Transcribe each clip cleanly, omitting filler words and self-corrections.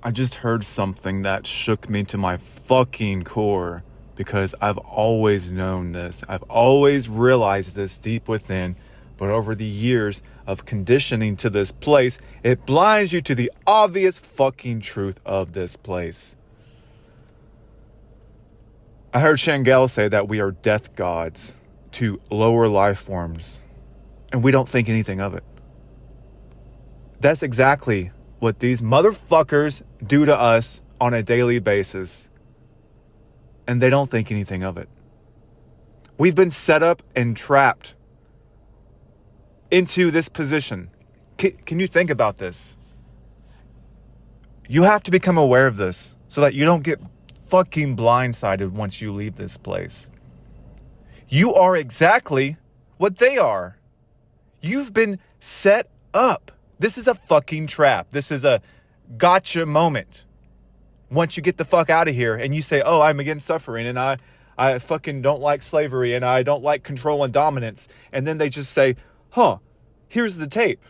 I just heard something that shook me to my fucking core because I've always known this. I've always realized this deep within, but over the years of conditioning to this place, it blinds you to the obvious fucking truth of this place. I heard Shangel say that we are death gods to lower life forms, and we don't think anything of it. That's exactly what these motherfuckers do to us on a daily basis. And they don't think anything of it. We've been set up and trapped into this position. Can you think about this? You have to become aware of this so that you don't get fucking blindsided once you leave this place. You are exactly what they are. You've been set up. This is a fucking trap. This is a gotcha moment. Once you get the fuck out of here and you say, oh, I'm against suffering and I fucking don't like slavery and I don't like control and dominance. And then they just say, here's the tape.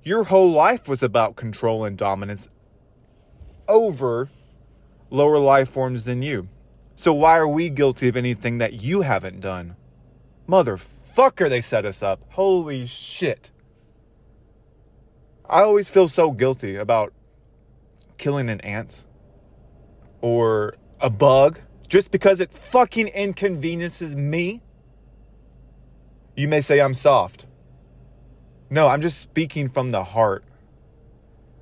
Your whole life was about control and dominance over lower life forms than you. So why are we guilty of anything that you haven't done? Motherfucker, they set us up. Holy shit. I always feel so guilty about killing an ant or a bug just because it fucking inconveniences me. You may say I'm soft. No, I'm just speaking from the heart.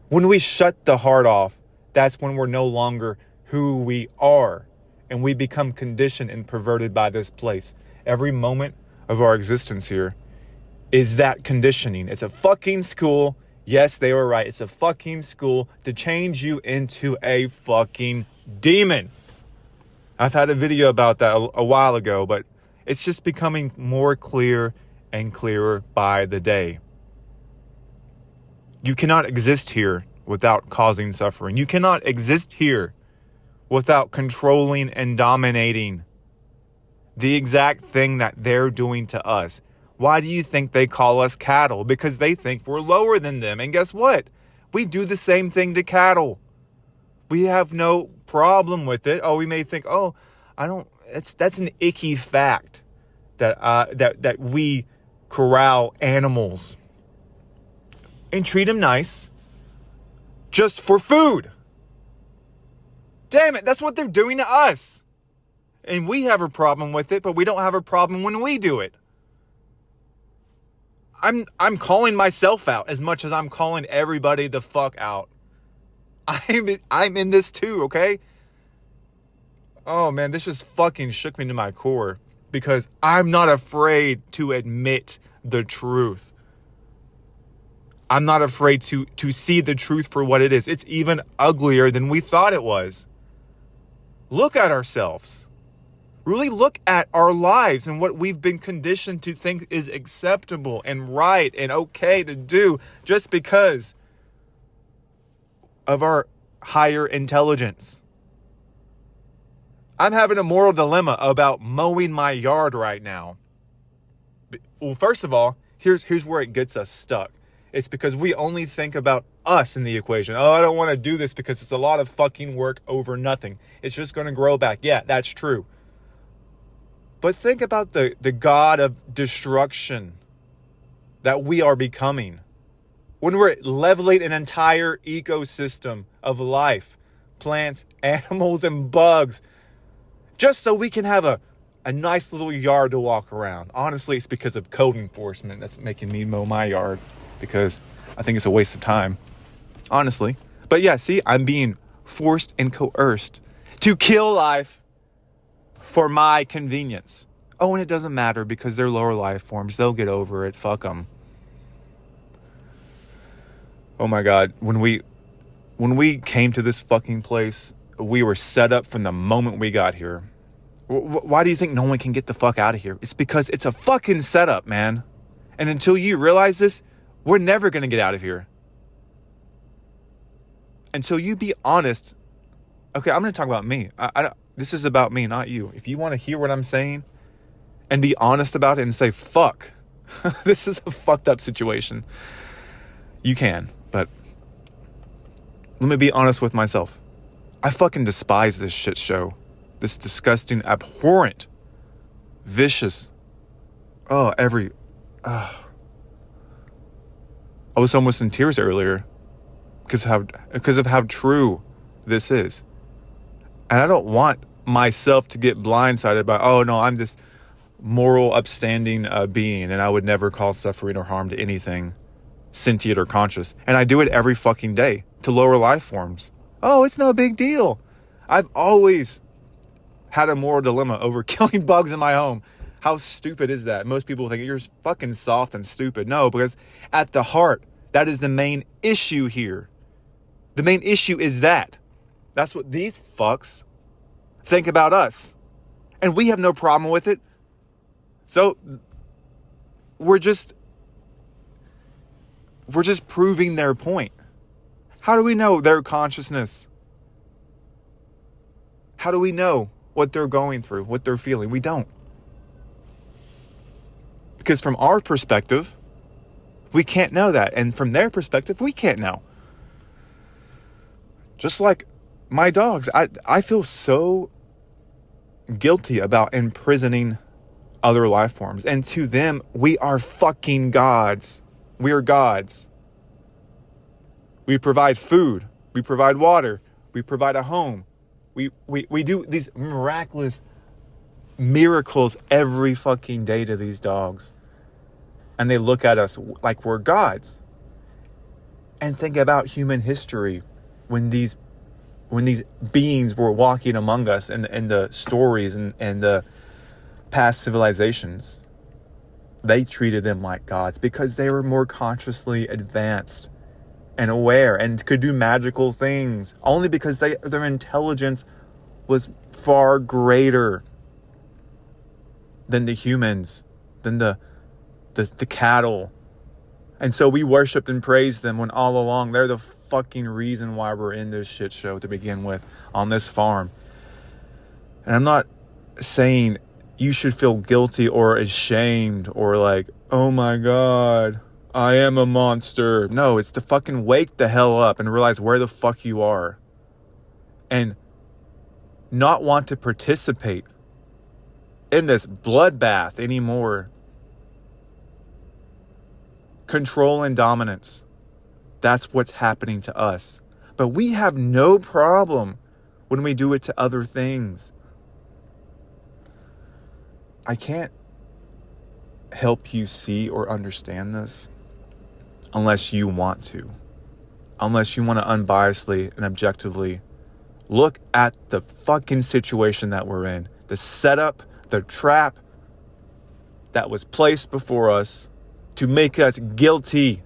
When we shut the heart off, that's when we're no longer who we are. And we become conditioned and perverted by this place. Every moment of our existence here is that conditioning. It's a fucking school. Yes, they were right. It's a fucking school to change you into a fucking demon. I've had a video about that a while ago, but it's just becoming more clear and clearer by the day. You cannot exist here without causing suffering. You cannot exist here without controlling and dominating the exact thing that they're doing to us. Why do you think they call us cattle? Because they think we're lower than them. And guess what? We do the same thing to cattle. We have no problem with it. Oh, we may think, that's an icky fact that we corral animals and treat them nice just for food. Damn it, that's what they're doing to us. And we have a problem with it, but we don't have a problem when we do it. I'm calling myself out as much as I'm calling everybody the fuck out. I'm in this too, okay? Oh man, this just fucking shook me to my core because I'm not afraid to admit the truth. I'm not afraid to see the truth for what it is. It's even uglier than we thought it was. Look at ourselves. Really look at our lives and what we've been conditioned to think is acceptable and right and okay to do just because of our higher intelligence. I'm having a moral dilemma about mowing my yard right now. Well, first of all, here's where it gets us stuck. It's because we only think about us in the equation. Oh, I don't want to do this because it's a lot of fucking work over nothing. It's just going to grow back. Yeah, that's true. But think about the God of destruction that we are becoming. When we're leveling an entire ecosystem of life, plants, animals, and bugs, just so we can have a nice little yard to walk around. Honestly, it's because of code enforcement that's making me mow my yard because I think it's a waste of time. Honestly. But yeah, see, I'm being forced and coerced to kill life for my convenience. Oh, and it doesn't matter because they're lower life forms. They'll get over it. Fuck them. Oh my God. When we came to this fucking place, we were set up from the moment we got here. Why do you think no one can get the fuck out of here? It's because it's a fucking setup, man. And until you realize this, we're never going to get out of here. Until you be honest. Okay, I'm going to talk about me. This is about me, not you. If you want to hear what I'm saying and be honest about it and say, fuck, this is a fucked up situation, you can. But Let me be honest with myself. I fucking despise this shit show. This disgusting, abhorrent, vicious. I was almost in tears earlier because of how true this is. And I don't want myself to get blindsided by, oh no, I'm this moral, upstanding being, and I would never cause suffering or harm to anything sentient or conscious. And I do it every fucking day to lower life forms. Oh, it's no big deal. I've always had a moral dilemma over killing bugs in my home. How stupid is that? Most people think you're fucking soft and stupid. No, because at the heart, that is the main issue here. The main issue is that. That's what these fucks think about us. And we have no problem with it. So we're just proving their point. How do we know their consciousness? How do we know what they're going through, what they're feeling? We don't. Because from our perspective, we can't know that. And from their perspective, we can't know. Just like my dogs, I feel so guilty about imprisoning other life forms. And to them, we are fucking gods. We are gods. We provide food. We provide water. We provide a home. We do these miraculous miracles every fucking day to these dogs. And they look at us like we're gods. And think about human history when these beings were walking among us and the stories and the past civilizations. They treated them like gods because they were more consciously advanced and aware and could do magical things only because their intelligence was far greater than the humans, than the cattle. And so we worshipped and praised them when all along they're the fucking reason why we're in this shit show to begin with on this farm. And I'm not saying you should feel guilty or ashamed or like, oh my God, I am a monster. No, it's to fucking wake the hell up and realize where the fuck you are. And not want to participate in this bloodbath anymore. Control and dominance. That's what's happening to us. But we have no problem when we do it to other things. I can't help you see or understand this unless you want to. Unless you want to unbiasedly and objectively look at the fucking situation that we're in. The setup, the trap that was placed before us to make us guilty,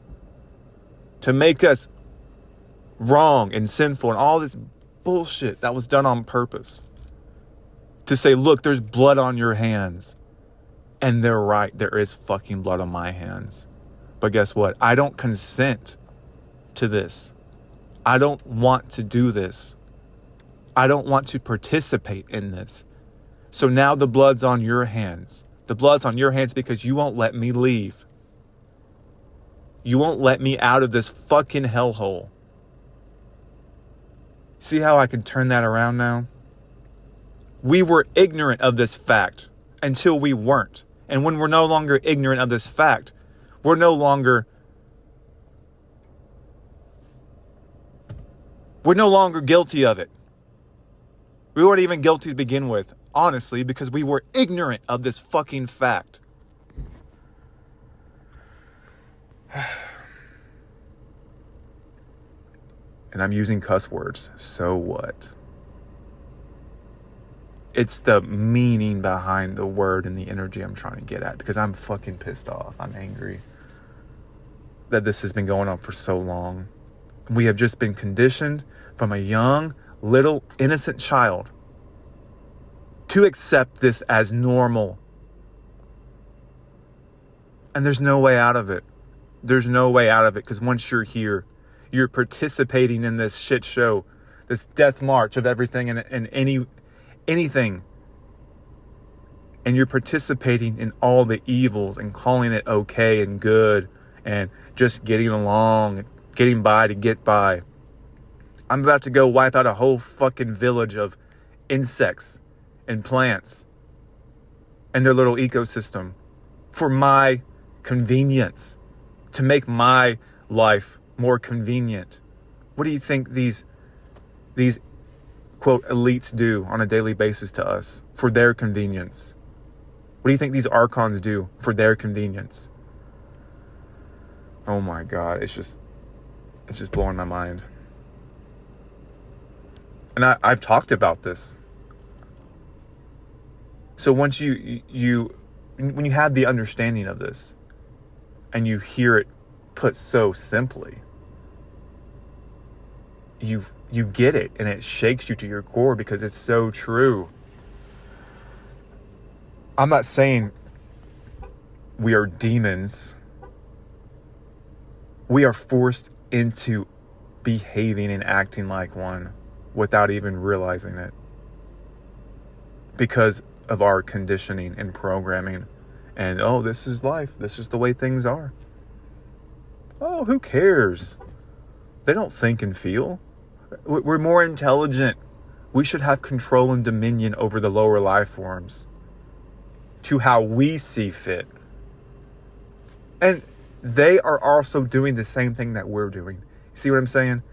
to make us wrong and sinful and all this bullshit that was done on purpose. To say, look, there's blood on your hands. And they're right, there is fucking blood on my hands. But guess what? I don't consent to this. I don't want to do this. I don't want to participate in this. So now the blood's on your hands. The blood's on your hands because you won't let me leave. You won't let me out of this fucking hellhole. See how I can turn that around now? We were ignorant of this fact until we weren't. And when we're no longer ignorant of this fact, we're no longer guilty of it. We weren't even guilty to begin with, honestly, because we were ignorant of this fucking fact. And I'm using cuss words. So what? It's the meaning behind the word and the energy I'm trying to get at. Because I'm fucking pissed off. I'm angry that this has been going on for so long. We have just been conditioned from a young, little, innocent child to accept this as normal. And there's no way out of it. There's no way out of it, because once you're here, you're participating in this shit show, this death march of everything and anything. And you're participating in all the evils and calling it okay and good and just getting along and getting by to get by. I'm about to go wipe out a whole fucking village of insects and plants and their little ecosystem for my convenience, to make my life more convenient. What do you think these quote elites do on a daily basis to us for their convenience? What do you think these Archons do for their convenience? Oh my God, it's just blowing my mind. And I've talked about this. So once when you have the understanding of this and you hear it put so simply, you get it, and it shakes you to your core because it's so true. I'm not saying we are demons. We are forced into behaving and acting like one without even realizing it, because of our conditioning and programming. And oh, this is life. This is the way things are. Oh, who cares? They don't think and feel. We're more intelligent. We should have control and dominion over the lower life forms to how we see fit. And they are also doing the same thing that we're doing. See what I'm saying?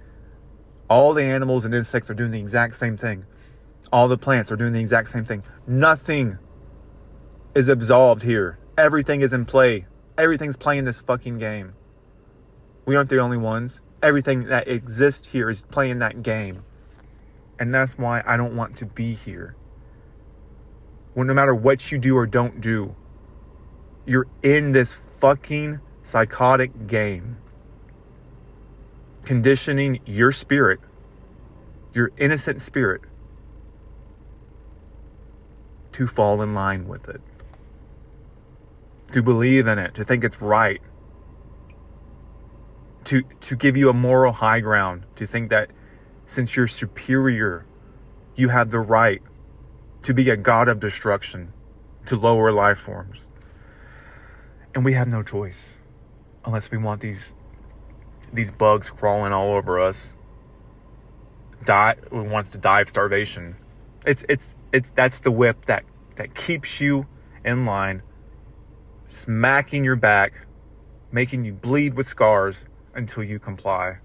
All the animals and insects are doing the exact same thing. All the plants are doing the exact same thing. Nothing is absolved here. Everything is in play. Everything's playing this fucking game. We aren't the only ones. Everything that exists here is playing that game. And that's why I don't want to be here. Well, no matter what you do or don't do, you're in this fucking psychotic game, conditioning your spirit, your innocent spirit, to fall in line with it, to believe in it, to think it's right, to give you a moral high ground, to think that since you're superior, you have the right to be a god of destruction to lower life forms. And we have no choice unless we want these bugs crawling all over us. Wants to die of starvation. It's that's the whip that keeps you in line, smacking your back, making you bleed with scars until you comply.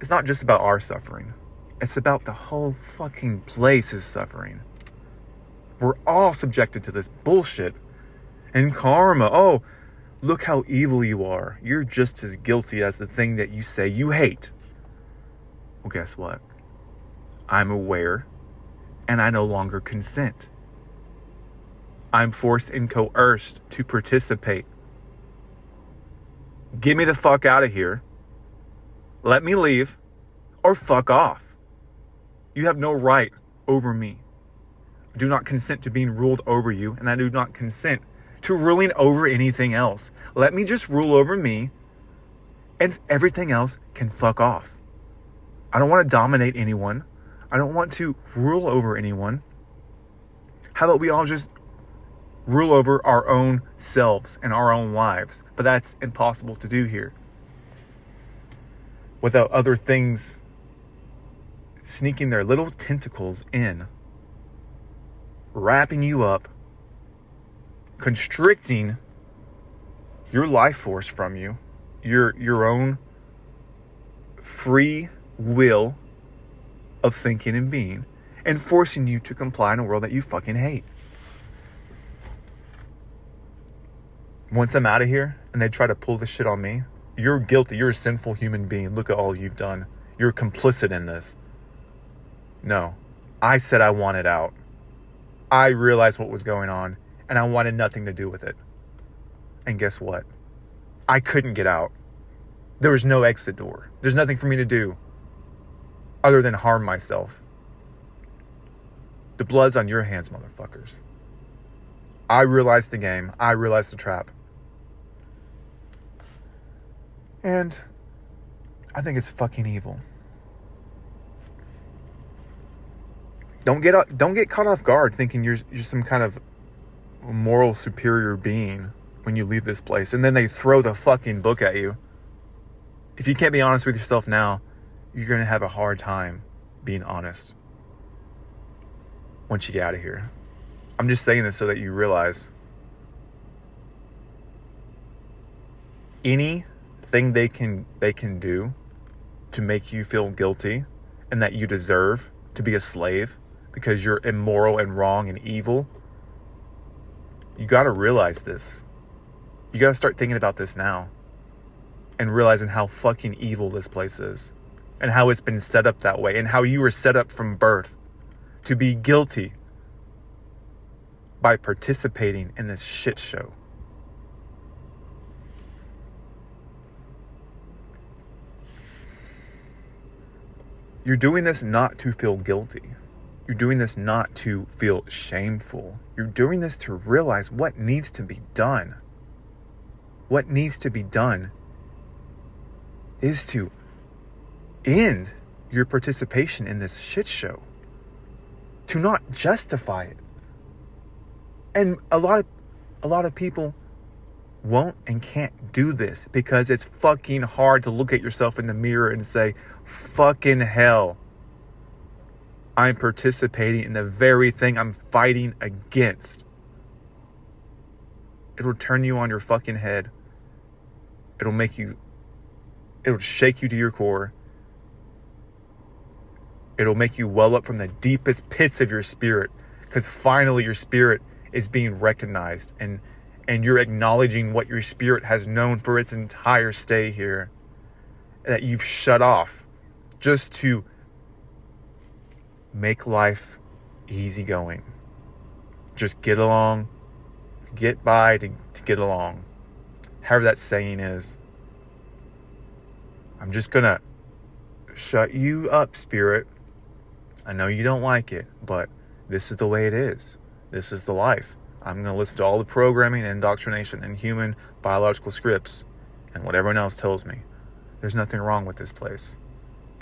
It's not just about our suffering. It's about the whole fucking place's suffering. We're all subjected to this bullshit. And karma, oh, look how evil you are. You're just as guilty as the thing that you say you hate. Well, guess what? I'm aware, and I no longer consent. I'm forced and coerced to participate. Get me the fuck out of here. Let me leave, or fuck off. You have no right over me. I do not consent to being ruled over you, and I do not consent to ruling over anything else. Let me just rule over me, and everything else can fuck off. I don't want to dominate anyone. I don't want to rule over anyone. How about we all just rule over our own selves and our own lives? But that's impossible to do here without other things sneaking their little tentacles in, wrapping you up, constricting your life force from you, your own free will of thinking and being, and forcing you to comply in a world that you fucking hate. Once I'm out of here and they try to pull this shit on me, you're guilty. You're a sinful human being. Look at all you've done. You're complicit in this. No, I said I wanted out. I realized what was going on, and I wanted nothing to do with it. And guess what? I couldn't get out. There was no exit door. There's nothing for me to do other than harm myself. The blood's on your hands, motherfuckers. I realized the game. I realized the trap. And I think it's fucking evil. Don't get caught off guard thinking you're some kind of moral superior being when you leave this place, and then they throw the fucking book at you. If you can't be honest with yourself now, you're going to have a hard time being honest once you get out of here. I'm just saying this so that you realize anything they can do to make you feel guilty and that you deserve to be a slave because you're immoral and wrong and evil, you got to realize this. You got to start thinking about this now and realizing how fucking evil this place is and how it's been set up that way and how you were set up from birth to be guilty by participating in this shit show. You're doing this not to feel guilty. You're doing this not to feel shameful. You're doing this to realize what needs to be done. What needs to be done is to end your participation in this shit show. To not justify it. And a lot of people won't and can't do this because it's fucking hard to look at yourself in the mirror and say, fucking hell, I'm participating in the very thing I'm fighting against. It'll turn you on your fucking head. It'll shake you to your core. It'll make you well up from the deepest pits of your spirit because finally your spirit is being recognized and you're acknowledging what your spirit has known for its entire stay here, that you've shut off just to make life easygoing. Just get along, get by to get along. However that saying is. I'm just gonna shut you up, spirit. I know you don't like it, but this is the way it is. This is the life. I'm going to listen to all the programming and indoctrination and human biological scripts and what everyone else tells me. There's nothing wrong with this place.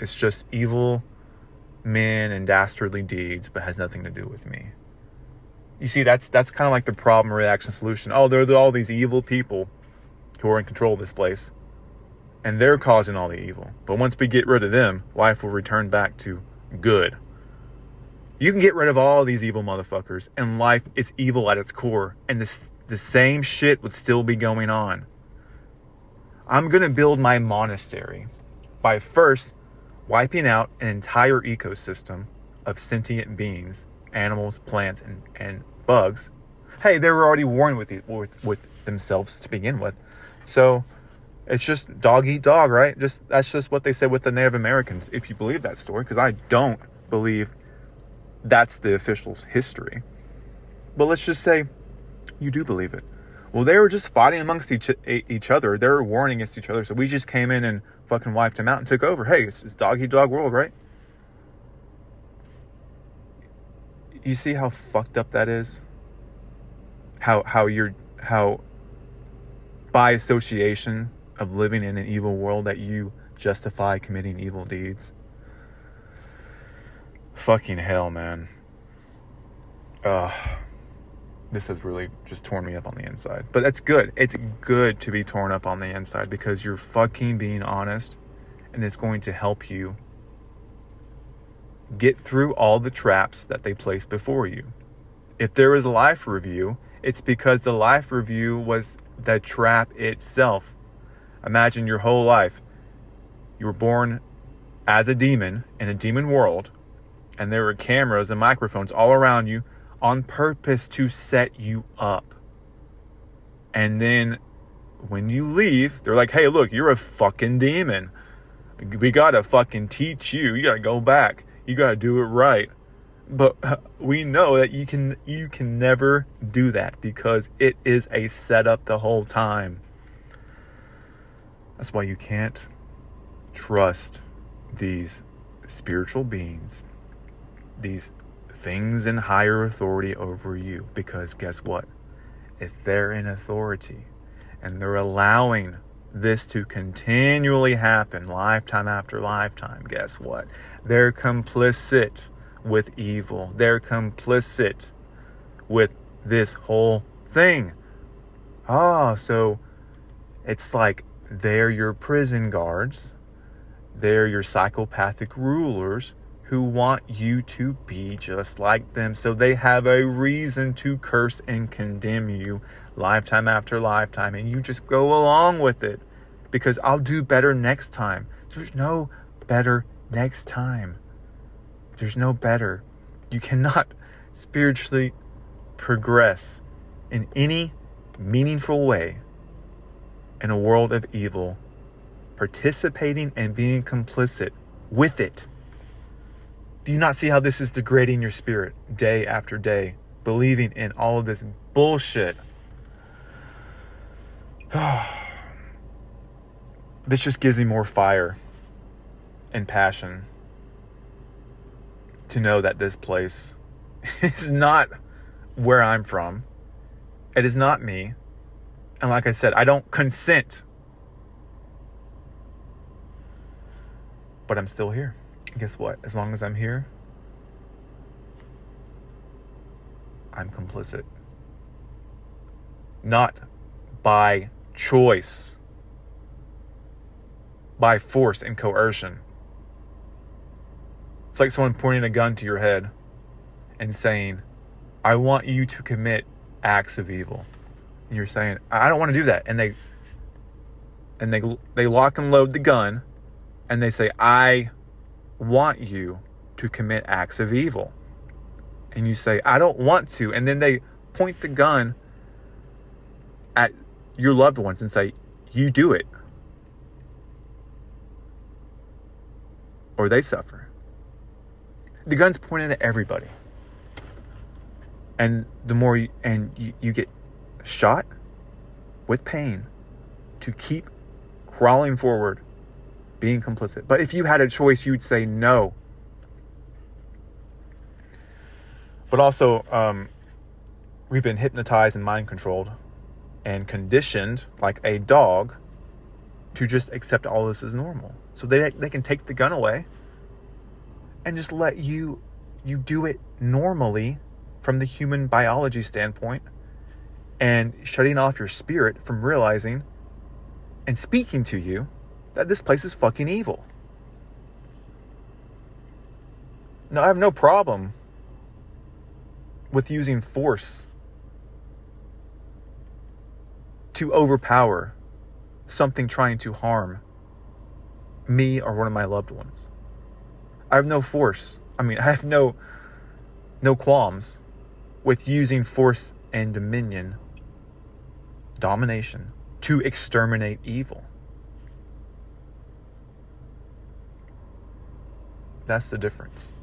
It's just evil men and dastardly deeds, but has nothing to do with me. You see, that's kind of like the problem, reaction, solution. Oh, there are all these evil people who are in control of this place, and they're causing all the evil. But once we get rid of them, life will return back to good. You can get rid of all these evil motherfuckers, and life is evil at its core, and the same shit would still be going on. I'm going to build my monastery by first wiping out an entire ecosystem of sentient beings, animals, plants, and bugs. Hey, they were already warned with themselves to begin with. So it's just dog eat dog, right? That's just what they said with the Native Americans, if you believe that story, because I don't believe that's the official history. But let's just say you do believe it. Well, they were just fighting amongst each other. They were warring against each other. So we just came in and fucking wiped them out and took over. Hey, it's dog-eat-dog world, right? You see how fucked up that is? How by association of living in an evil world that you justify committing evil deeds. Fucking hell, man. This has really just torn me up on the inside. But that's good. It's good to be torn up on the inside because you're fucking being honest, and it's going to help you get through all the traps that they place before you. If there is a life review, it's because the life review was the trap itself. Imagine your whole life. You were born as a demon in a demon world, and there were cameras and microphones all around you on purpose to set you up. And then when you leave, they're like, hey, look, you're a fucking demon. We gotta fucking teach you. You gotta go back. You gotta do it right. But we know that you can never do that because it is a setup the whole time. That's why you can't trust these spiritual beings, these things in higher authority over you, because guess what? If they're in authority and they're allowing this to continually happen lifetime after lifetime, guess what? They're complicit with evil. They're complicit with this whole thing. So it's like they're your prison guards. They're your psychopathic rulers who want you to be just like them. So they have a reason to curse and condemn you lifetime after lifetime. And you just go along with it because I'll do better next time. There's no better next time. There's no better. You cannot spiritually progress in any meaningful way in a world of evil, participating and being complicit with it. Do you not see how this is degrading your spirit day after day, believing in all of this bullshit? This just gives me more fire and passion to know that this place is not where I'm from. It is not me. And like I said, I don't consent. But I'm still here. And guess what? As long as I'm here, I'm complicit. Not by choice, by force and coercion. It's like someone pointing a gun to your head and saying, I want you to commit acts of evil. And you're saying, I don't want to do that. And they lock and load the gun and they say, I want you to commit acts of evil. And you say, I don't want to. And then they point the gun at your loved ones and say, you do it. Or they suffer. The gun's pointed at everybody. And the more you get shot with pain to keep crawling forward, being complicit. But if you had a choice, you'd say no. But also, we've been hypnotized and mind controlled and conditioned like a dog to just accept all this as normal. So they can take the gun away and just let you do it normally from the human biology standpoint, and shutting off your spirit from realizing and speaking to you that this place is fucking evil. Now, I have no problem with using force to overpower something trying to harm me or one of my loved ones. I have no force. I have no qualms with using force and domination to exterminate evil. That's the difference.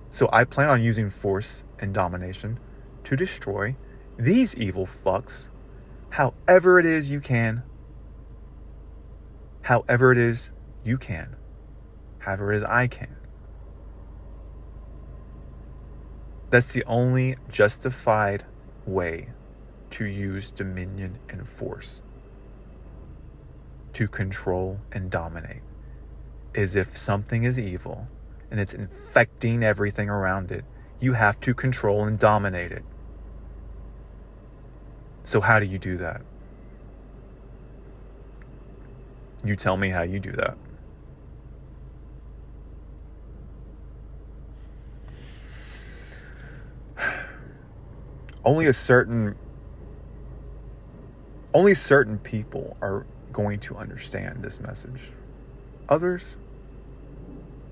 So I plan on using force and domination to destroy these evil fucks however it is you can. However it is you can. However it is I can. That's the only justified way to use dominion and force to control and dominate, is if something is evil and it's infecting everything around it, you have to control and dominate it. So how do you do that? You tell me how you do that. Only certain people are going to understand this message. Others,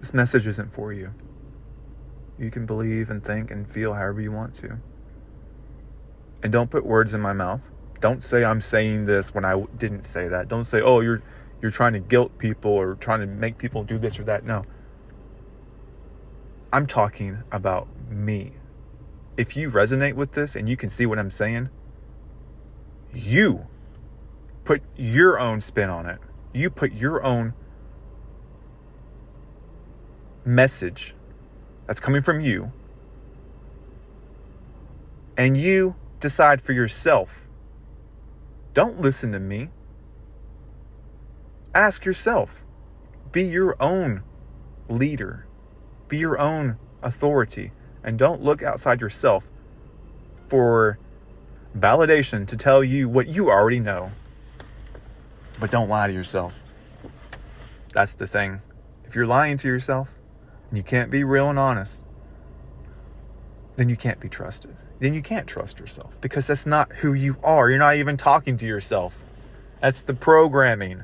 this message isn't for you. You can believe and think and feel however you want to. And don't put words in my mouth. Don't say I'm saying this when I didn't say that. Don't say, oh, you're trying to guilt people or trying to make people do this or that. No. I'm talking about me. If you resonate with this and you can see what I'm saying, you put your own spin on it. You put your own message that's coming from you, and you decide for yourself. Don't listen to me. Ask yourself. Be your own leader. Be your own authority. And don't look outside yourself for validation to tell you what you already know. But don't lie to yourself. That's the thing. If you're lying to yourself and you can't be real and honest, then you can't be trusted. Then you can't trust yourself because that's not who you are. You're not even talking to yourself. That's the programming.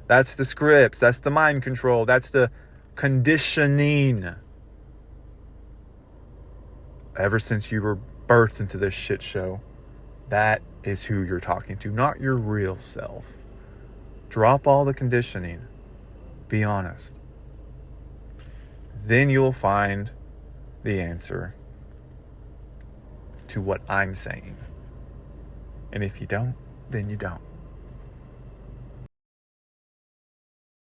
That's the scripts. That's the mind control. That's the conditioning. Ever since you were birthed into this shit show, that is who you're talking to, not your real self. Drop all the conditioning. Be honest. Then you'll find the answer to what I'm saying. And if you don't, then you don't.